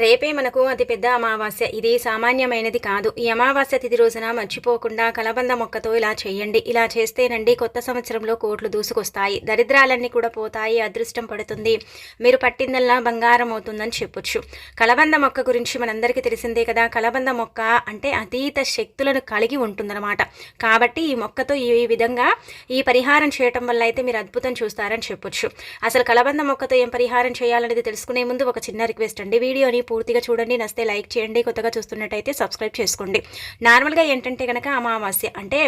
రేపే మనకు అతిపెద్ద అమావాస్య. ఇది సామాన్యమైనది కాదు. ఈ అమావాస్య తిథి రోజున మర్చిపోకుండా కలబంద మొక్కతో ఇలా చేయండి. ఇలా చేస్తేనండి కొత్త సంవత్సరంలో కోట్లు దూసుకొస్తాయి. దరిద్రాలన్నీ కూడా పోతాయి. అదృష్టం పడుతుంది. మీరు పట్టిందల్లా బంగారం అవుతుందని చెప్పొచ్చు. కలబంద మొక్క గురించి మనందరికీ తెలిసిందే కదా. కలబంద మొక్క అంటే అతీత శక్తులను కలిగి ఉంటుందన్నమాట. కాబట్టి ఈ మొక్కతో ఈ విధంగా ఈ పరిహారం చేయటం వల్ల అయితే మీరు అద్భుతం చూస్తారని చెప్పొచ్చు. అసలు కలబంద మొక్కతో ఏం పరిహారం చేయాలనేది తెలుసుకునే ముందు ఒక చిన్న రిక్వెస్ట్ అండి. వీడియోని పూర్తిగా చూడండి, నస్తే లైక్ చేయండి, కొత్తగా చూస్తున్నట్టయితే సబ్స్క్రైబ్ చేసుకోండి. నార్మల్గా ఏంటంటే కనుక అమావాస్య అంటే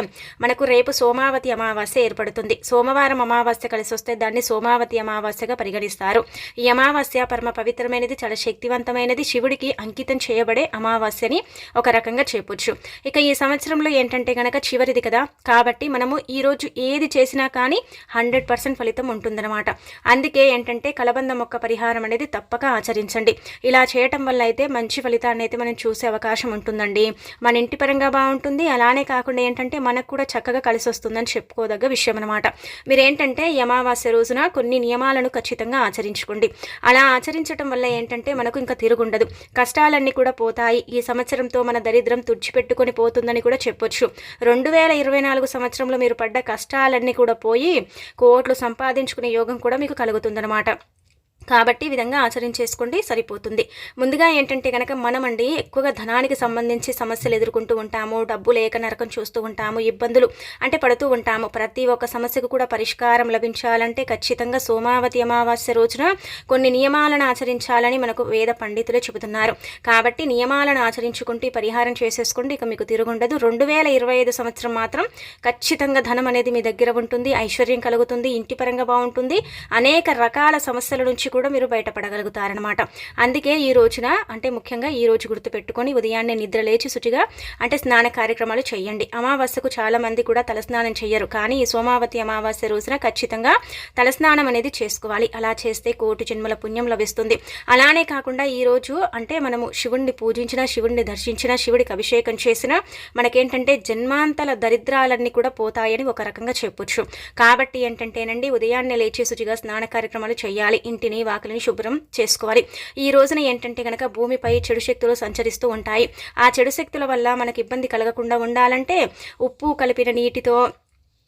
మనకు రేపు సోమావతి అమావాస్య ఏర్పడుతుంది. సోమవారం అమావాస్య కలిసి వస్తే దాన్ని సోమావతి అమావాస్యగా పరిగణిస్తారు. ఈ అమావాస్య పరమ పవిత్రమైనది, చాలా శక్తివంతమైనది, శివుడికి అంకితం చేయబడే అమావాస్యని ఒక రకంగా చెప్పొచ్చు. ఇక ఈ సంవత్సరంలో ఏంటంటే కనుక చివరిది కదా, కాబట్టి మనము ఈరోజు ఏది చేసినా కానీ 100% ఫలితం ఉంటుందన్నమాట. అందుకే ఏంటంటే కలబంద మొక్క పరిహారం అనేది తప్పక ఆచరించండి. ఇలా చేయటం వల్ల అయితే మంచి ఫలితాన్ని అయితే మనం చూసే అవకాశం ఉంటుందండి. మన ఇంటి పరంగా బాగుంటుంది, అలానే కాకుండా ఏంటంటే మనకు కూడా చక్కగా కలిసి వస్తుందని చెప్పుకోదగ్గ విషయం అనమాట. మీరేంటంటే ఈ అమావాస్య రోజున కొన్ని నియమాలను ఖచ్చితంగా ఆచరించుకోండి. అలా ఆచరించడం వల్ల ఏంటంటే మనకు ఇంకా తిరుగుండదు, కష్టాలన్నీ కూడా పోతాయి. ఈ సంవత్సరంతో మన దరిద్రం తుడిచిపెట్టుకొని పోతుందని కూడా చెప్పొచ్చు. 2024 సంవత్సరంలో మీరు పడ్డ కష్టాలన్నీ కూడా పోయి కోట్లు సంపాదించుకునే యోగం కూడా మీకు కలుగుతుందన్నమాట. కాబట్టి ఈ విధంగా ఆచరించేసుకోండి, సరిపోతుంది. ముందుగా ఏంటంటే కనుక మనమండి ఎక్కువగా ధనానికి సంబంధించి సమస్యలు ఎదుర్కొంటూ ఉంటాము. డబ్బు లేక నరకం చూస్తూ ఉంటాము, ఇబ్బందులు అంటే పడుతూ ఉంటాము. ప్రతి ఒక్క సమస్యకు కూడా పరిష్కారం లభించాలంటే ఖచ్చితంగా సోమావతి అమావాస్య రోజున కొన్ని నియమాలను ఆచరించాలని మనకు వేద పండితులే చెబుతున్నారు. కాబట్టి నియమాలను ఆచరించుకుంటూ పరిహారం చేసేసుకోండి, ఇక మీకు తిరుగుండదు. 2025 సంవత్సరం మాత్రం ఖచ్చితంగా ధనం అనేది మీ దగ్గర ఉంటుంది, ఐశ్వర్యం కలుగుతుంది, ఇంటి పరంగా బాగుంటుంది, అనేక రకాల సమస్యల నుంచి కూడా మీరు బయటపడగలుగుతారనమాట. అందుకే ఈ రోజున అంటే ముఖ్యంగా ఈ రోజు గుర్తుపెట్టుకొని ఉదయాన్నే నిద్ర లేచి శుచిగా అంటే స్నాన కార్యక్రమాలు చేయండి. అమావాస్యకు చాలా మంది కూడా తలస్నానం చేయరు, కానీ ఈ సోమావతి అమావాస్య రోజున ఖచ్చితంగా తలస్నానం అనేది చేసుకోవాలి. అలా చేస్తే కోటి జన్మల పుణ్యం లభిస్తుంది. అలానే కాకుండా ఈ రోజు అంటే మనము శివుణ్ణి పూజించిన, శివుణ్ణి దర్శించిన, శివుడికి అభిషేకం చేసిన మనకేంటంటే జన్మాంతల దరిద్రాలన్నీ కూడా పోతాయని ఒక రకంగా చెప్పొచ్చు. కాబట్టి ఏంటంటేనండి ఉదయాన్నే లేచి శుచిగా స్నాన కార్యక్రమాలు చేయాలి. ఇంటిని వాకిలిని శుభ్రం చేసుకోవాలి. ఈ రోజున ఏంటంటే కనుక భూమిపై చెడు శక్తులు సంచరిస్తూ ఉంటాయి. ఆ చెడు శక్తుల వల్ల మనకు ఇబ్బంది కలగకుండా ఉండాలంటే ఉప్పు కలిపిన నీటితో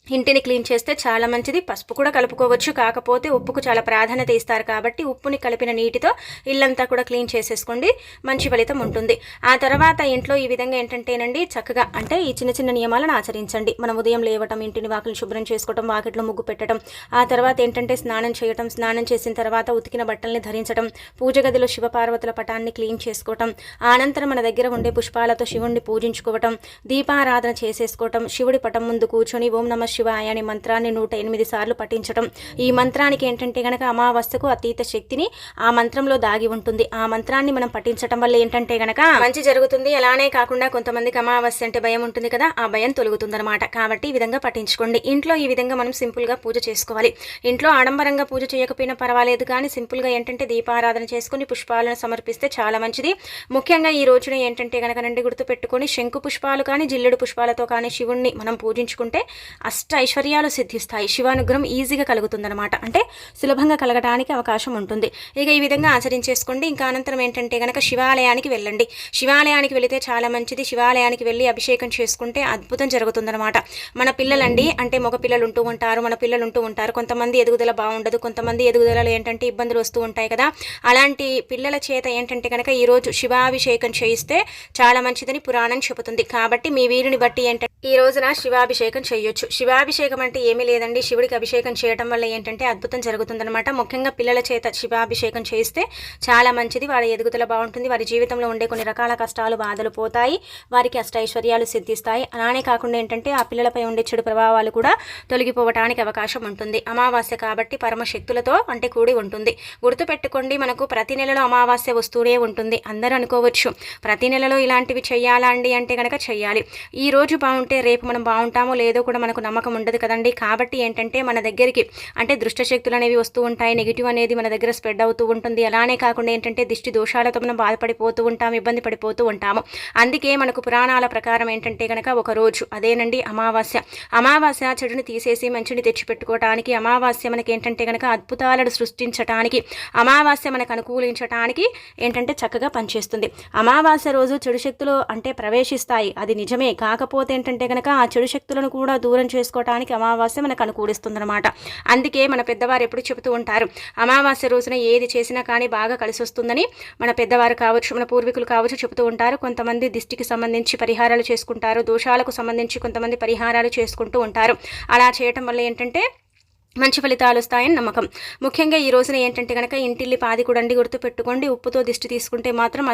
ఇంటిని క్లీన్ చేస్తే చాలా మంచిది. పసుపు కూడా కలుపుకోవచ్చు, కాకపోతే ఉప్పుకు చాలా ప్రాధాన్యత ఇస్తారు కాబట్టి ఉప్పుని కలిపిన నీటితో ఇల్లంతా కూడా క్లీన్ చేసేసుకోండి, మంచి ఫలితం ఉంటుంది. ఆ తర్వాత ఇంట్లో ఈ విధంగా ఏంటంటేనండి చక్కగా అంటే ఈ చిన్న చిన్న నియమాలను ఆచరించండి. మనం ఉదయం లేవటం, ఇంటిని వాకిలిని శుభ్రం చేసుకోవటం, వాకిట్లో ముగ్గు పెట్టడం, ఆ తర్వాత ఏంటంటే స్నానం చేయటం, స్నానం చేసిన తర్వాత ఉతికిన బట్టల్ని ధరించడం, పూజ గదిలో శివపార్వతుల పటాన్ని క్లీన్ చేసుకోవటం, అనంతరం మన దగ్గర ఉండే పుష్పాలతో శివుణ్ణి పూజించుకోవటం, దీపారాధన చేసేసుకోవటం, శివుడి పటం ముందు కూర్చొని ఓం నమ శివాయ అనే మంత్రాన్ని 108 సార్లు పఠించడం. ఈ మంత్రానికి ఏంటంటే కనుక అమావాస్యకు అతీత శక్తిని ఆ మంత్రంలో దాగి ఉంటుంది. ఆ మంత్రాన్ని మనం పఠించడం వల్ల ఏంటంటే కనుక మంచి జరుగుతుంది. అలానే కాకుండా కొంతమందికి అమావాస్య అంటే భయం ఉంటుంది కదా, ఆ భయం తొలగుతుందన్నమాట. కాబట్టి ఈ విధంగా పఠించుకోండి. ఇంట్లో ఈ విధంగా మనం సింపుల్ గా పూజ చేసుకోవాలి. ఇంట్లో ఆడంబరంగా పూజ చేయకపోయినా పర్వాలేదు, కానీ సింపుల్ గా ఏంటంటే దీపారాధన చేసుకుని పుష్పాలను సమర్పిస్తే చాలా మంచిది. ముఖ్యంగా ఈ రోజున ఏంటంటే కనుక నండి గుర్తు పెట్టుకొని శంకు పుష్పాలు కానీ జిల్లెడు పుష్పాలతో కానీ శివుణ్ణి మనం పూజించుకుంటే ఐశ్వర్యాలు సిద్ధిస్తాయి. శివానుగ్రహం ఈజీగా కలుగుతుందన్నమాట, అంటే సులభంగా కలగడానికి అవకాశం ఉంటుంది. ఇక ఈ విధంగా ఆచరించేసుకోండి. ఇంకా అనంతరం ఏంటంటే కనుక శివాలయానికి వెళ్ళండి. శివాలయానికి వెళితే చాలా మంచిది. శివాలయానికి వెళ్ళి అభిషేకం చేసుకుంటే అద్భుతం జరుగుతుందన్నమాట. మన పిల్లలండి అంటే మగ పిల్లలు ఉంటూ ఉంటారు, మన పిల్లలు ఉంటూ ఉంటారు. కొంతమంది ఎదుగుదల బాగుండదు, కొంతమంది ఎదుగుదలలో ఏంటంటే ఇబ్బందులు వస్తూ ఉంటాయి కదా. అలాంటి పిల్లల చేత ఏంటంటే కనుక ఈరోజు శివాభిషేకం చేయిస్తే చాలా మంచిదని పురాణం చెబుతుంది. కాబట్టి మీ వీరిని బట్టి ఏంటంటే ఈ రోజున శివాభిషేకం చేయొచ్చు. శివాభిషేకం అంటే ఏమీ లేదండి, శివుడికి అభిషేకం చేయడం వల్ల ఏంటంటే అద్భుతం జరుగుతుందన్నమాట. ముఖ్యంగా పిల్లల చేత శివాభిషేకం చేస్తే చాలా మంచిది. వారి ఎదుగుదల బాగుంటుంది, వారి జీవితంలో ఉండే కొన్ని రకాల కష్టాలు బాధలు పోతాయి, వారికి అష్టైశ్వర్యాలు సిద్ధిస్తాయి. అలానే కాకుండా ఏంటంటే ఆ పిల్లలపై ఉండే చెడు ప్రభావాలు కూడా తొలగిపోవడానికి అవకాశం ఉంటుంది. అమావాస్య కాబట్టి పరమశక్తులతో అంటే కూడి ఉంటుంది. గుర్తుపెట్టుకోండి, మనకు ప్రతి నెలలో అమావాస్య వస్తూనే ఉంటుంది. అందరూ అనుకోవచ్చు ప్రతి నెలలో ఇలాంటివి చెయ్యాలా అండి అంటే కనుక చెయ్యాలి. ఈ రోజు బాగుంటే రేపు మనం బాగుంటామో లేదో కూడా మనకు నమ్మకం నమ్మకం ఉండదు కదండి. కాబట్టి ఏంటంటే మన దగ్గరికి అంటే దుష్టశక్తులు అనేవి వస్తూ ఉంటాయి, నెగిటివ్ అనేది మన దగ్గర స్ప్రెడ్ అవుతూ ఉంటుంది. అలానే కాకుండా ఏంటంటే దిష్టి దోషాలతో మనం బాధపడిపోతూ ఉంటాం, ఇబ్బంది పడిపోతూ ఉంటాము. అందుకే మనకు పురాణాల ప్రకారం ఏంటంటే కనుక ఒక రోజు అదేనండి అమావాస్య చెడుని తీసేసి మంచిని తెచ్చిపెట్టుకోవటానికి, అమావాస్య మనకి ఏంటంటే కనుక అద్భుతాలను సృష్టించటానికి, అమావాస్య మనకు అనుకూలించటానికి ఏంటంటే చక్కగా పనిచేస్తుంది. అమావాస్య రోజు చెడు శక్తులు అంటే ప్రవేశిస్తాయి, అది నిజమే. కాకపోతే ఏంటంటే కనుక ఆ చెడు శక్తులను కూడా దూరం చేసుకోవటానికి అమావాస్య మనకు అనుకూలిస్తుంది అనమాట. అందుకే మన పెద్దవారు ఎప్పుడు చెబుతూ ఉంటారు, అమావాస్య రోజున ఏది చేసినా కానీ బాగా కలిసి వస్తుందని మన పెద్దవారు కావచ్చు, మన పూర్వీకులు కావచ్చు చెబుతూ ఉంటారు. కొంతమంది దిష్టికి సంబంధించి పరిహారాలు చేసుకుంటారు, దోషాలకు సంబంధించి కొంతమంది పరిహారాలు చేసుకుంటూ ఉంటారు. అలా చేయటం వల్ల ఏంటంటే మంచి ఫలితాలు వస్తాయని నమ్మకం. ముఖ్యంగా ఈ రోజున ఏంటంటే కనుక ఇంటిల్లి పాది కూడండి, గుర్తుపెట్టుకోండి. ఉప్పుతో దిష్టి తీసుకుంటే మాత్రం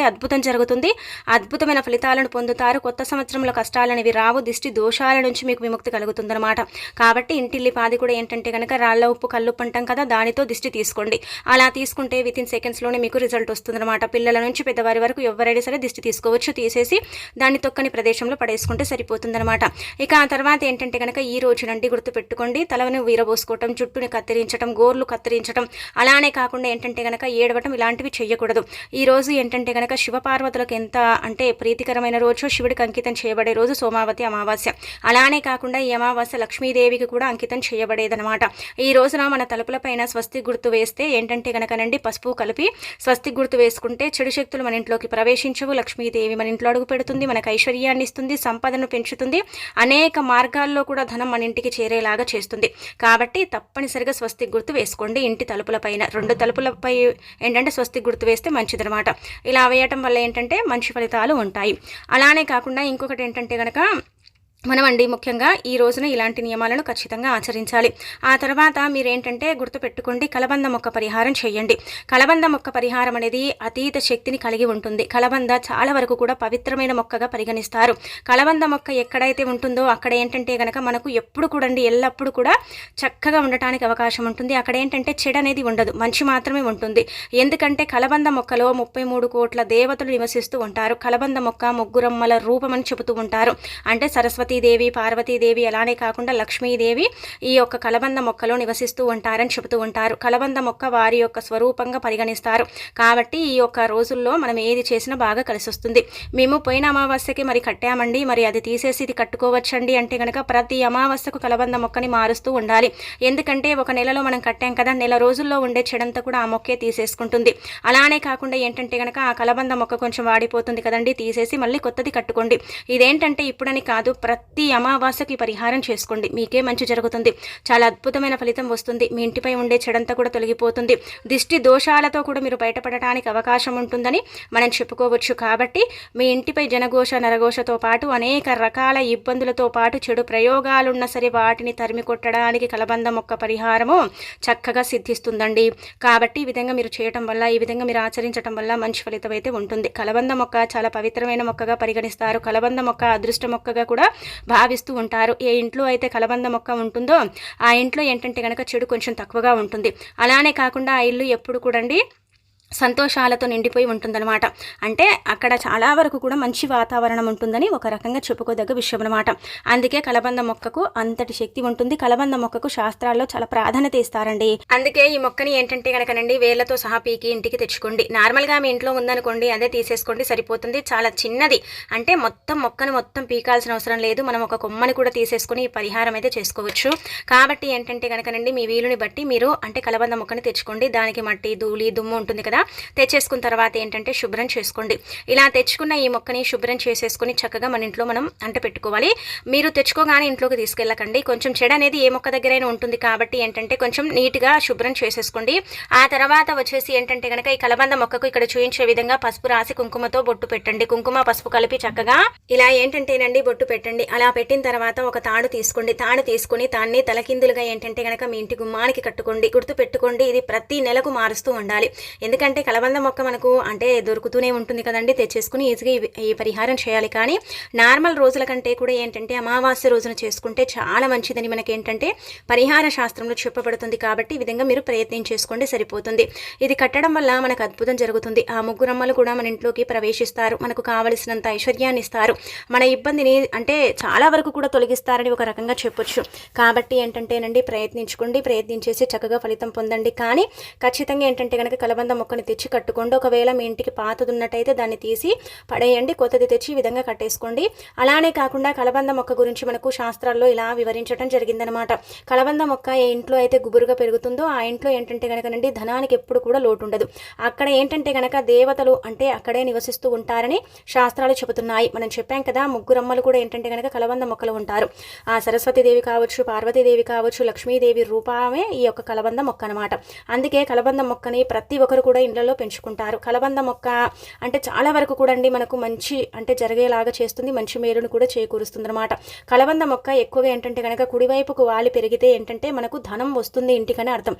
అద్భుతం జరుగుతుంది, అద్భుతమైన ఫలితాలను పొందుతారు. కొత్త సంవత్సరంలో కష్టాలనేవి రావు, దిష్టి దోషాల నుంచి మీకు విముక్తి కలుగుతుందన్నమాట. కాబట్టి ఇంటిల్లి పాది కూడా ఏంటంటే కనుక రాళ్ళ ఉప్పు కల్లుప్పు అంటాం కదా, దానితో దిష్టి తీసుకోండి. అలా తీసుకుంటే వితిన్ సెకండ్స్లోనే మీకు రిజల్ట్ వస్తుందన్నమాట. పిల్లల నుంచి పెద్దవారి వరకు ఎవరైనా సరే దిష్టి తీసుకోవచ్చు, తీసేసి దాన్ని తొక్కని ప్రదేశంలో పడేసుకుంటే సరిపోతుందన్నమాట. ఇక ఆ తర్వాత ఏంటంటే కనుక ఈ రోజు నుండి గుర్తుపెట్టుకోండి, తలను వీరబోసుకోవటం, జుట్టుని కత్తిరించడం, గోర్లు కత్తిరించడం, అలానే కాకుండా ఏంటంటే కనుక ఏడవటం ఇలాంటివి చేయకూడదు. ఈ రోజు ఏంటంటే కనుక శివపార్వతులకు ఎంత అంటే ప్రీతికరమైన రోజు, శివుడికి అంకితం చేయబడే రోజు సోమావతి అమావాస్య. అలానే కాకుండా ఈ అమావాస్య లక్ష్మీదేవికి కూడా అంకితం చేయబడేదనమాట. ఈ రోజున మన తలుపులపైన స్వస్తి గుర్తు వేస్తే ఏంటంటే కనుకనండి పసుపు కలిపి స్వస్తి గుర్తు వేసుకుంటే చెడు శక్తులు మన ఇంట్లోకి ప్రవేశించవు, లక్ష్మీదేవి మన ఇంట్లో అడుగు పెడుతుంది, మనకు ఐశ్వర్యాన్ని ఇస్తుంది, సంపదను పెంచుతుంది, అనేక మార్గాల్లో కూడా ధనం మన ఇంటికి చేరేలాగా చేస్తుంది. కాబట్టి తప్పనిసరిగా స్వస్తిక్ గుర్తు వేసుకోండి. ఇంటి తలుపులపైన 2 తలుపులపై ఏంటంటే స్వస్తిక్ గుర్తు వేస్తే మంచిదనమాట. ఇలా వేయటం వల్ల ఏంటంటే మంచి ఫలితాలు ఉంటాయి. అలానే కాకుండా ఇంకొకటి ఏంటంటే కనుక మనమండి ముఖ్యంగా ఈ రోజున ఇలాంటి నియమాలను ఖచ్చితంగా ఆచరించాలి. ఆ తర్వాత మీరేంటంటే గుర్తుపెట్టుకోండి, కలబంద మొక్క పరిహారం చేయండి. కలబంద మొక్క పరిహారం అనేది అతీత శక్తిని కలిగి ఉంటుంది. కలబంద చాలా వరకు కూడా పవిత్రమైన మొక్కగా పరిగణిస్తారు. కలబంద మొక్క ఎక్కడైతే ఉంటుందో అక్కడ ఏంటంటే కనుక మనకు ఎప్పుడు కూడా ఎల్లప్పుడూ కూడా చక్కగా ఉండటానికి అవకాశం ఉంటుంది. అక్కడ ఏంటంటే చెడు అనేది ఉండదు, మంచి మాత్రమే ఉంటుంది. ఎందుకంటే కలబంద మొక్కలో 33 కోట్ల దేవతలు నివసిస్తూ ఉంటారు. కలబంద మొక్క ముగ్గురమ్మల రూపమని చెబుతూ ఉంటారు. అంటే సరస్వతీదేవి, పార్వతీదేవి, అలానే కాకుండా లక్ష్మీదేవి ఈ యొక్క కలబంద మొక్కలో నివసిస్తూ ఉంటారని చెబుతూ ఉంటారు. కలబంద మొక్క వారి యొక్క స్వరూపంగా పరిగణిస్తారు. కాబట్టి ఈ యొక్క రోజుల్లో మనం ఏది చేసినా బాగా కలిసి వస్తుంది. మేము పోయిన అమావాస్యకి మరి కట్టామండి, మరి అది తీసేసి ఇది కట్టుకోవచ్చండి అంటే కనుక ప్రతి అమావాస్యకు కలబంద మొక్కని మారుస్తూ ఉండాలి. ఎందుకంటే ఒక నెలలో మనం కట్టాం కదా, నెల రోజుల్లో ఉండే చెడంతా కూడా ఆ మొక్కే తీసేసుకుంటుంది. అలానే కాకుండా ఏంటంటే కనుక ఆ కలబంద మొక్క కొంచెం వాడిపోతుంది కదండి, తీసేసి మళ్ళీ కొత్తది కట్టుకోండి. ఇదేంటంటే ఇప్పుడని కాదు, ప్రతి అమావాస్యకి పరిహారం చేసుకోండి, మీకే మంచి జరుగుతుంది. చాలా అద్భుతమైన ఫలితం వస్తుంది. మీ ఇంటిపై ఉండే చెడంతా కూడా తొలగిపోతుంది. దిష్టి దోషాలతో కూడా మీరు బయటపడటానికి అవకాశం ఉంటుందని మనం చెప్పుకోవచ్చు. కాబట్టి మీ ఇంటిపై జనఘోష నరఘోషతో పాటు అనేక రకాల ఇబ్బందులతో పాటు చెడు ప్రయోగాలున్నా సరే వాటిని తరిమి కొట్టడానికి కలబంద మొక్క పరిహారము చక్కగా సిద్ధిస్తుందండి. కాబట్టి ఈ విధంగా మీరు చేయటం వల్ల, ఈ విధంగా మీరు ఆచరించడం వల్ల మంచి ఫలితం అయితే ఉంటుంది. కలబంద మొక్క చాలా పవిత్రమైన మొక్కగా పరిగణిస్తారు. కలబంద మొక్క అదృష్ట మొక్కగా కూడా భావిస్తూ ఉంటారు. ఏ ఇంట్లో అయితే కలబంద మొక్క ఉంటుందో ఆ ఇంట్లో ఏంటంటే కనుక చెడు కొంచెం తక్కువగా ఉంటుంది. అలానే కాకుండా ఆ ఇల్లు ఎప్పుడు కూడా సంతోషాలతో నిండిపోయి ఉంటుందన్నమాట. అంటే అక్కడ చాలా వరకు కూడా మంచి వాతావరణం ఉంటుందని ఒక రకంగా చెప్పుకోదగ్గ విషయం అనమాట. అందుకే కలబంద మొక్కకు అంతటి శక్తి ఉంటుంది. కలబంద మొక్కకు శాస్త్రాల్లో చాలా ప్రాధాన్యత ఇస్తారండి. అందుకే ఈ మొక్కని ఏంటంటే కనుకనండి వేళ్లతో సహా పీకి ఇంటికి తెచ్చుకోండి. నార్మల్గా మీ ఇంట్లో ఉందనుకోండి, అదే తీసేసుకోండి, సరిపోతుంది. చాలా చిన్నది, అంటే మొక్కను మొత్తం పీకాల్సిన అవసరం లేదు. మనం ఒక కొమ్మని కూడా తీసేసుకుని ఈ పరిహారం అయితే చేసుకోవచ్చు. కాబట్టి ఏంటంటే కనుకనండి మీ వీలుని బట్టి మీరు అంటే కలబంద మొక్కని తెచ్చుకోండి. దానికి మట్టి, ధూళి, దుమ్ము ఉంటుంది కదా, తెచ్చేసుకున్న తర్వాత ఏంటంటే శుభ్రం చేసుకోండి. ఇలా తెచ్చుకున్న ఈ మొక్కని శుభ్రం చేసేసుకుని చక్కగా మన ఇంట్లో మనం అంటే పెట్టుకోవాలి. మీరు తెచ్చుకోగానే ఇంట్లోకి తీసుకెళ్ళకండి. కొంచెం చెడు అనేది ఏ మొక్క దగ్గరైనా ఉంటుంది కాబట్టి ఏంటంటే కొంచెం నీట్గా శుభ్రం చేసేసుకోండి. ఆ తర్వాత వచ్చేసి ఏంటంటే కనుక ఈ కలబంద మొక్కకు ఇక్కడ చూపించే విధంగా పసుపు రాసి కుంకుమతో బొట్టు పెట్టండి. కుంకుమ పసుపు కలిపి చక్కగా ఇలా ఏంటంటేనండి బొట్టు పెట్టండి. అలా పెట్టిన తర్వాత ఒక తాడు తీసుకోండి. తాడు తీసుకుని దాన్ని తలకిందులుగా ఏంటంటే కనుక మీ ఇంటి గుమ్మానికి కట్టుకోండి. గుర్తు పెట్టుకోండి, ఇది ప్రతి నెలకు మారుస్తూ ఉండాలి. ఎందుకంటే ఏంటంటే కలబంద మొక్క మనకు అంటే దొరుకుతూనే ఉంటుంది కదండి, తెచ్చేసుకుని ఈజీగా ఈ పరిహారం చేయాలి. కానీ నార్మల్ రోజుల కంటే కూడా ఏంటంటే అమావాస్య రోజున చేసుకుంటే చాలా మంచిదని మనకి ఏంటంటే పరిహార శాస్త్రంలో చెప్పబడుతుంది. కాబట్టి ఈ విధంగా మీరు ప్రయత్నం చేసుకోండి, సరిపోతుంది. ఇది కట్టడం వల్ల మనకు అద్భుతం జరుగుతుంది. ఆ ముగ్గురమ్మలు కూడా మన ఇంట్లోకి ప్రవేశిస్తారు, మనకు కావలసినంత ఐశ్వర్యాన్ని ఇస్తారు, మన ఇబ్బందిని అంటే చాలా వరకు కూడా తొలగిస్తారని ఒక రకంగా చెప్పొచ్చు. కాబట్టి ఏంటంటేనండి ప్రయత్నించుకోండి, ప్రయత్నించేసి చక్కగా ఫలితం పొందండి. కానీ ఖచ్చితంగా ఏంటంటే కనుక కలబంద మొక్కని తెచ్చి కట్టుకోండి. ఒకవేళ మీ ఇంటికి పాతది ఉన్నట్టయితే దాన్ని తీసి పడేయండి, కొత్తది తెచ్చి ఈ విధంగా కట్టేసుకోండి. అలానే కాకుండా కలబంద మొక్క గురించి మనకు శాస్త్రాల్లో ఇలా వివరించడం జరిగిందనమాట. కలబంద మొక్క ఏ ఇంట్లో అయితే గుబురుగా పెరుగుతుందో ఆ ఇంట్లో ఏంటంటే కనుకనండి ధనానికి ఎప్పుడు కూడా లోటు ఉండదు. అక్కడ ఏంటంటే కనుక దేవతలు అంటే అక్కడే నివసిస్తూ ఉంటారని శాస్త్రాలు చెబుతున్నాయి. మనం చెప్పాం కదా, ముగ్గురమ్మలు కూడా ఏంటంటే కనుక కలబంద మొక్కలు ఉంటారు. ఆ సరస్వతీదేవి కావచ్చు, పార్వతీదేవి కావచ్చు, లక్ష్మీదేవి రూపమే ఈ యొక్క కలబంద మొక్క అనమాట. అందుకే కలబంద మొక్కని ప్రతి ఒక్కరు కూడా ఇళ్లలో పెంచుకుంటారు. కలబంద మొక్క అంటే చాలా వరకు కూడా అండి మనకు మంచి అంటే జరిగేలాగా చేస్తుంది, మంచి మేలును కూడా చేకూరుస్తుంది అనమాట. కలబంద మొక్క ఎక్కువగా ఏంటంటే కనుక కుడివైపుకు వాలి పెరిగితే ఏంటంటే మనకు ధనం వస్తుంది ఇంటికని అర్థం.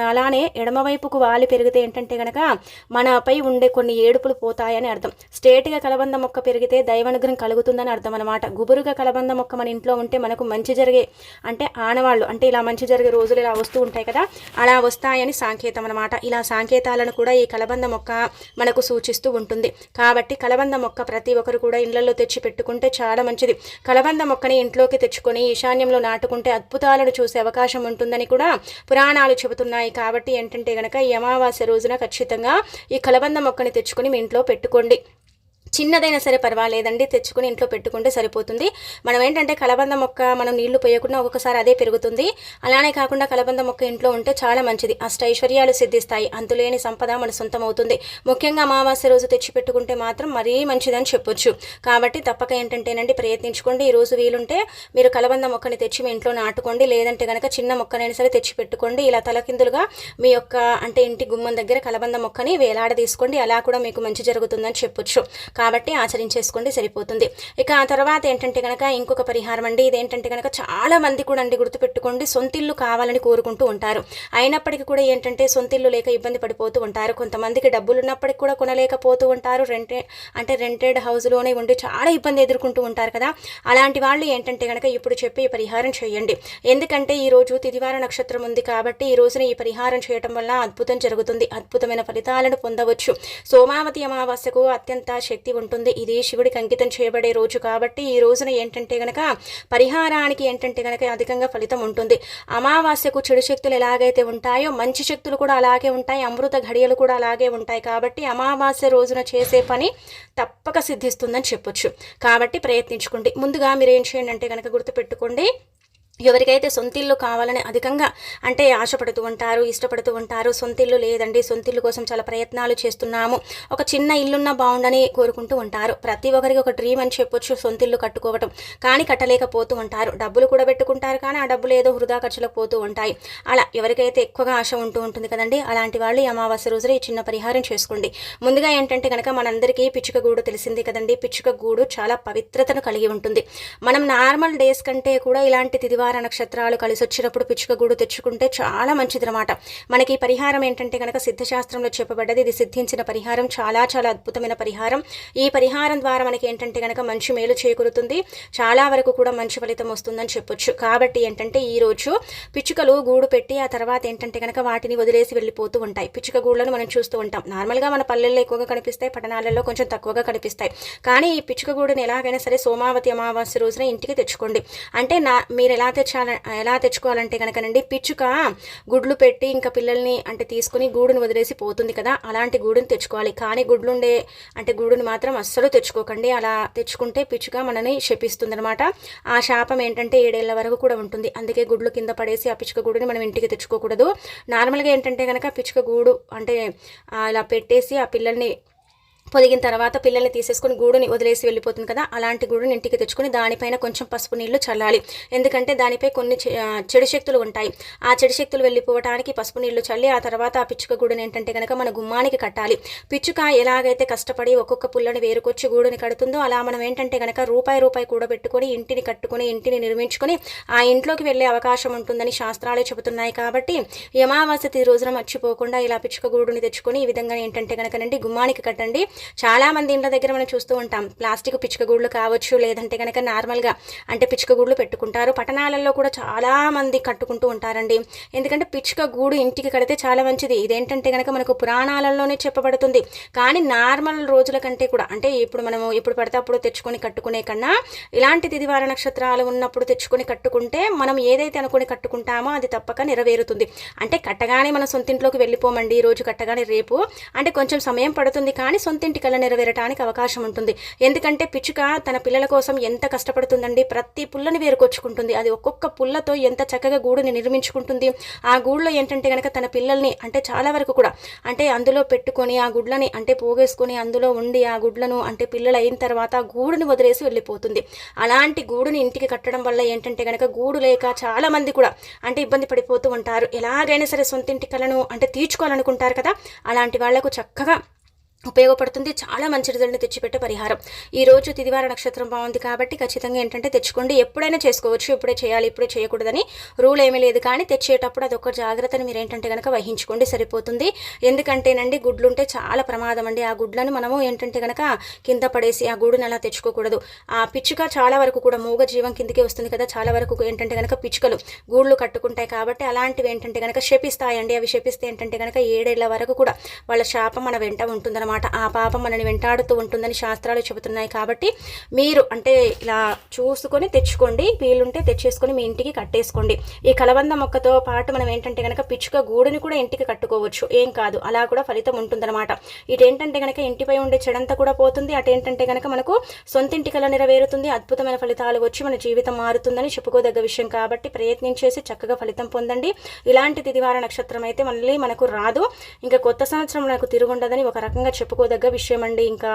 అలానే ఎడమవైపుకు వాలి పెరిగితే ఏంటంటే కనుక మనపై ఉండే కొన్ని ఏడుపులు పోతాయని అర్థం. స్ట్రేట్గా కలబంద మొక్క పెరిగితే దైవానుగ్రహం కలుగుతుందని అర్థం అనమాట. గుబురుగా కలబంద మొక్క మన ఇంట్లో ఉంటే మనకు మంచి జరిగే అంటే ఆనవాళ్ళు అంటే ఇలా మంచి జరిగే రోజులు ఇలా వస్తూ ఉంటాయి కదా, అలా వస్తాయని సాంకేతం అనమాట. ఇలా సాంకేతాలను కూడా ఈ కలబంద మొక్క మనకు సూచిస్తూ ఉంటుంది. కాబట్టి కలబంద మొక్క ప్రతి ఒక్కరు కూడా ఇళ్లలో తెచ్చి పెట్టుకుంటే చాలా మంచిది. కలబంద మొక్కని ఇంట్లోకి తెచ్చుకొని ఈశాన్యంలో నాటుకుంటే అద్భుతాలను చూసే అవకాశం ఉంటుందని కూడా పురాణాలు చెబుతున్నాయి. కాబట్టి ఏంటంటే గనక ఈ అమావాస్య రోజున ఖచ్చితంగా ఈ కలబంద మొక్కని తెచ్చుకొని మీ ఇంట్లో పెట్టుకోండి. చిన్నదైనా సరే పర్వాలేదండి, తెచ్చుకుని ఇంట్లో పెట్టుకుంటే సరిపోతుంది. మనం ఏంటంటే కలబంద మొక్క మనం నీళ్లు పోయకుండా ఒక్కొక్కసారి అదే పెరుగుతుంది. అలానే కాకుండా కలబంద మొక్క ఇంట్లో ఉంటే చాలా మంచిది, అష్టైశ్వర్యాలు సిద్ధిస్తాయి, అంతులేని సంపద మన సొంతం అవుతుంది. ముఖ్యంగా అమావాస్య రోజు తెచ్చి పెట్టుకుంటే మాత్రం మరీ మంచిదని చెప్పొచ్చు. కాబట్టి తప్పక ఏంటంటేనండి ప్రయత్నించుకోండి. ఈ రోజు వీలుంటే మీరు కలబంద మొక్కని తెచ్చి మీ ఇంట్లో నాటుకోండి, లేదంటే కనుక చిన్న మొక్కనైనా సరే తెచ్చి పెట్టుకోండి. ఇలా తలకిందులుగా మీ యొక్క అంటే ఇంటి గుమ్మం దగ్గర కలబంద మొక్కని వేలాడ తీసుకోండి, అలా కూడా మీకు మంచి జరుగుతుందని చెప్పొచ్చు. కాబట్టి ఆచరించేసుకోండి, సరిపోతుంది. ఇక ఆ తర్వాత ఏంటంటే కనుక ఇంకొక పరిహారం అండి. ఇదేంటంటే కనుక చాలా మంది కూడా అండి గుర్తుపెట్టుకోండి, సొంతిల్లు కావాలని కోరుకుంటూ ఉంటారు. అయినప్పటికీ కూడా ఏంటంటే సొంతిల్లు లేక ఇబ్బంది పడిపోతూ ఉంటారు. కొంతమందికి డబ్బులు ఉన్నప్పటికీ కూడా కొనలేకపోతూ ఉంటారు. రెంటెడ్ హౌస్లోనే ఉండి చాలా ఇబ్బంది ఎదుర్కొంటూ ఉంటారు కదా. అలాంటి వాళ్ళు ఏంటంటే కనుక ఇప్పుడు చెప్పి ఈ పరిహారం చేయండి. ఎందుకంటే ఈ రోజు తిదివార నక్షత్రం ఉంది కాబట్టి ఈ రోజున ఈ పరిహారం చేయటం వల్ల అద్భుతం జరుగుతుంది, అద్భుతమైన ఫలితాలను పొందవచ్చు. సోమావతి అమావాస్యకు అత్యంత శక్తి ఉంటుంది. ఇది శివుడికి అంకితం చేయబడే రోజు కాబట్టి ఈ రోజున ఏంటంటే గనక పరిహారానికి ఏంటంటే గనక అధికంగా ఫలితం ఉంటుంది. అమావాస్యకు చెడు శక్తులు ఎలాగైతే ఉంటాయో మంచి శక్తులు కూడా అలాగే ఉంటాయి, అమృత ఘడియలు కూడా అలాగే ఉంటాయి. కాబట్టి అమావాస్య రోజున చేసే పని తప్పక సిద్ధిస్తుందని చెప్పొచ్చు. కాబట్టి ప్రయత్నించుకోండి. ముందుగా మీరు ఏం చేయండి అంటే కనుక గుర్తుపెట్టుకోండి, ఎవరికైతే సొంతిల్లు కావాలని అధికంగా అంటే ఆశపడుతూ ఉంటారు, ఇష్టపడుతూ ఉంటారు, సొంతిల్లు లేదండి, సొంతిల్లు కోసం చాలా ప్రయత్నాలు చేస్తున్నాము, ఒక చిన్న ఇల్లున్న బాగుండని కోరుకుంటూ ఉంటారు. ప్రతి ఒక్కరికి ఒక డ్రీమ్ అని చెప్పొచ్చు సొంతిల్లు కట్టుకోవటం. కానీ కట్టలేకపోతూ ఉంటారు, డబ్బులు కూడా పెట్టుకుంటారు కానీ ఆ డబ్బులు ఏదో వృధా ఖర్చులకు పోతూ ఉంటాయి. అలా ఎవరికైతే ఎక్కువగా ఆశ ఉంటూ ఉంటుంది కదండి, అలాంటి వాళ్ళు ఈ అమావాస్య రోజున ఈ చిన్న పరిహారం చేసుకోండి. ముందుగా ఏంటంటే కనుక మనందరికీ పిచ్చుక గూడు తెలిసింది కదండి. పిచ్చుక గూడు చాలా పవిత్రతను కలిగి ఉంటుంది. మనం నార్మల్ డేస్ కంటే కూడా ఇలాంటి తిదివార నక్షత్రాలు కలిసి వచ్చినప్పుడు పిచ్చుక గూడు తెచ్చుకుంటే చాలా మంచిదన్నమాట. మనకి పరిహారం ఏంటంటే కనుక సిద్ధశాస్త్రంలో చెప్పబడ్డది. ఇది సిద్ధించిన పరిహారం, చాలా చాలా అద్భుతమైన పరిహారం. ఈ పరిహారం ద్వారా మనకి ఏంటంటే కనుక మంచి మేలు చేకూరుతుంది, చాలా వరకు కూడా మంచి ఫలితం వస్తుందని చెప్పొచ్చు. కాబట్టి ఏంటంటే ఈ రోజు పిచ్చుకలు గూడు పెట్టి ఆ తర్వాత ఏంటంటే కనుక వాటిని వదిలేసి వెళ్ళిపోతూ ఉంటాయి. పిచ్చుక గూళ్ళను మనం చూస్తూ ఉంటాం. నార్మల్గా మన పల్లెల్లో ఎక్కువగా కనిపిస్తాయి, పట్టణాలలో కొంచెం తక్కువగా కనిపిస్తాయి. కానీ ఈ పిచ్చుక గూడుని ఎలాగైనా సరే సోమావతి అమావాస్య రోజున ఇంటికి తెచ్చుకోండి. అంటే మీరు ఎలా తెచ్చుకోవాలంటే కనుకనండి, పిచ్చుక గుడ్లు పెట్టి ఇంకా పిల్లల్ని అంటే తీసుకుని గూడును వదిలేసి పోతుంది కదా, అలాంటి గూడుని తెచ్చుకోవాలి. కానీ గుడ్లుండే అంటే గూడుని మాత్రం అస్సలు తెచ్చుకోకండి. అలా తెచ్చుకుంటే పిచ్చుక మనని శపిస్తుంది అనమాట. ఆ శాపం ఏంటంటే 7 ఏళ్ల వరకు కూడా ఉంటుంది. అందుకే గుడ్లు కింద పడేసి ఆ పిచ్చుక గూడుని మనం ఇంటికి తెచ్చుకోకూడదు. నార్మల్గా ఏంటంటే కనుక పిచ్చుక గూడు అంటే ఇలా పెట్టేసి ఆ పిల్లల్ని పొదిగిన తర్వాత పిల్లల్ని తీసేసుకొని గూడుని వదిలేసి వెళ్ళిపోతుంది కదా, అలాంటి గూడుని ఇంటికి తెచ్చుకొని దానిపైన కొంచెం పసుపు నీళ్లు చల్లాలి. ఎందుకంటే దానిపై కొన్ని చెడు శక్తులు ఉంటాయి. ఆ చెడు శక్తులు వెళ్ళిపోవడానికి పసుపు నీళ్లు చల్లి ఆ తర్వాత ఆ పిచ్చుక గూడుని ఏంటంటే కనుక మన గుమ్మానికి కట్టాలి. పిచ్చుక ఎలాగైతే కష్టపడి ఒక్కొక్క పుల్లని వేరుకొచ్చి గూడుని కడుతుందో అలా మనం ఏంటంటే కనుక రూపాయి కూడబెట్టుకొని ఇంటిని కట్టుకొని ఇంటిని నిర్మించుకొని ఆ ఇంట్లోకి వెళ్ళే అవకాశం ఉంటుందని శాస్త్రాలే చెబుతున్నాయి. కాబట్టి ఈ అమావాస్య తిథి రోజున మర్చిపోకుండా ఇలా పిచ్చుక గూడుని తెచ్చుకొని ఈ విధంగా ఏంటంటే కనుకనండి గుమ్మానికి కట్టండి. చాలా మంది ఇంట్లో దగ్గర మనం చూస్తూ ఉంటాం, ప్లాస్టిక్ పిచ్చుక గూళ్ళు కావచ్చు, లేదంటే కనుక నార్మల్గా అంటే పిచ్చుక గూళ్ళు పెట్టుకుంటారు. పట్టణాలలో కూడా చాలా మంది కట్టుకుంటూ ఉంటారండి. ఎందుకంటే పిచ్చుక గూడు ఇంటికి కడితే చాలా మంచిది. ఇదేంటంటే కనుక మనకు పురాణాలలోనే చెప్పబడుతుంది. కానీ నార్మల్ రోజుల కంటే కూడా అంటే ఇప్పుడు మనము ఎప్పుడు పడితే అప్పుడు తెచ్చుకొని కట్టుకునే కన్నా ఇలాంటి తిదివార నక్షత్రాలు ఉన్నప్పుడు తెచ్చుకొని కట్టుకుంటే మనం ఏదైతే అనుకుని కట్టుకుంటామో అది తప్పక నెరవేరుతుంది. అంటే కట్టగానే మన సొంతింట్లోకి వెళ్ళిపోమండి, ఈ రోజు కట్టగానే రేపు అంటే కొంచెం సమయం పడుతుంది, కానీ సొంతింటి కళ నెరవేరటానికి అవకాశం ఉంటుంది. ఎందుకంటే పిచ్చుక తన పిల్లల కోసం ఎంత కష్టపడుతుందండి, ప్రతి పుల్లని వేరుకొచ్చుకుంటుంది. అది ఒక్కొక్క పుల్లతో ఎంత చక్కగా గూడుని నిర్మించుకుంటుంది. ఆ గూడులో ఏంటంటే కనుక తన పిల్లల్ని అంటే చాలా వరకు కూడా అంటే అందులో పెట్టుకొని ఆ గుడ్లని అంటే పోగేసుకొని అందులో ఉండి ఆ గుడ్లను అంటే పిల్లలు అయిన తర్వాత ఆ గూడుని వదిలేసి వెళ్ళిపోతుంది. అలాంటి గూడుని ఇంటికి కట్టడం వల్ల ఏంటంటే కనుక గూడు లేక చాలా మంది కూడా అంటే ఇబ్బంది పడిపోతూ ఉంటారు. ఎలాగైనా సరే సొంతింటి కళను అంటే తీర్చుకోవాలనుకుంటారు కదా, అలాంటి వాళ్లకు చక్కగా ఉపయోగపడుతుంది. చాలా మంచి రిజల్ట్ని తెచ్చిపెట్టే పరిహారం. ఈరోజు తిదివార నక్షత్రం బాగుంది కాబట్టి ఖచ్చితంగా ఏంటంటే తెచ్చుకోండి. ఎప్పుడైనా చేసుకోవచ్చు, ఇప్పుడే చేయాలి ఇప్పుడే చేయకూడదని రూల్ ఏమీ లేదు. కానీ తెచ్చేటప్పుడు అదొక జాగ్రత్తని మీరు ఏంటంటే కనుక వహించుకోండి, సరిపోతుంది. ఎందుకంటేనండి గుడ్లుంటే చాలా ప్రమాదం అండి. ఆ గుడ్లను మనము ఏంటంటే కనుక కింద పడేసి ఆ గూడుని అలా తెచ్చుకోకూడదు. ఆ పిచ్చుక చాలా వరకు కూడా మూగ జీవం కిందకే వస్తుంది కదా, చాలా వరకు ఏంటంటే కనుక పిచ్చుకలు గూళ్ళు కట్టుకుంటాయి కాబట్టి అలాంటివి ఏంటంటే కనుక శపిస్తాయండి. అవి శపిస్తే ఏంటంటే కనుక 7 ఏళ్ల వరకు కూడా వాళ్ళ శాపం మన వెంట ఉంటుందన్నమాట. ఆ పాపం మనని వెంటాడుతూ ఉంటుందని శాస్త్రాలు చెబుతున్నాయి. కాబట్టి మీరు అంటే ఇలా చూసుకొని తెచ్చుకోండి, వీలుంటే తెచ్చేసుకొని మీ ఇంటికి కట్టేసుకోండి. ఈ కలబంద మొక్కతో పాటు మనం ఏంటంటే కనుక పిచ్చుక గూడుని కూడా ఇంటికి కట్టుకోవచ్చు, ఏం కాదు, అలా కూడా ఫలితం ఉంటుందన్నమాట. ఇటేంటంటే కనుక ఇంటిపై ఉండే చెడంతా కూడా పోతుంది, అటేంటంటే కనుక మనకు సొంతింటి కల నెరవేరుతుంది, అద్భుతమైన ఫలితాలు వచ్చి మన జీవితం మారుతుందని చెప్పుకోదగ్గ విషయం. కాబట్టి ప్రయత్నించేసి చక్కగా ఫలితం పొందండి. ఇలాంటి తిదివార నక్షత్రం అయితే మళ్ళీ మనకు రాదు, ఇంకా కొత్త సంవత్సరం మనకు తిరుగుండదని ఒక రకంగా చెప్పుకోదగ్గ విషయం అండి. ఇంకా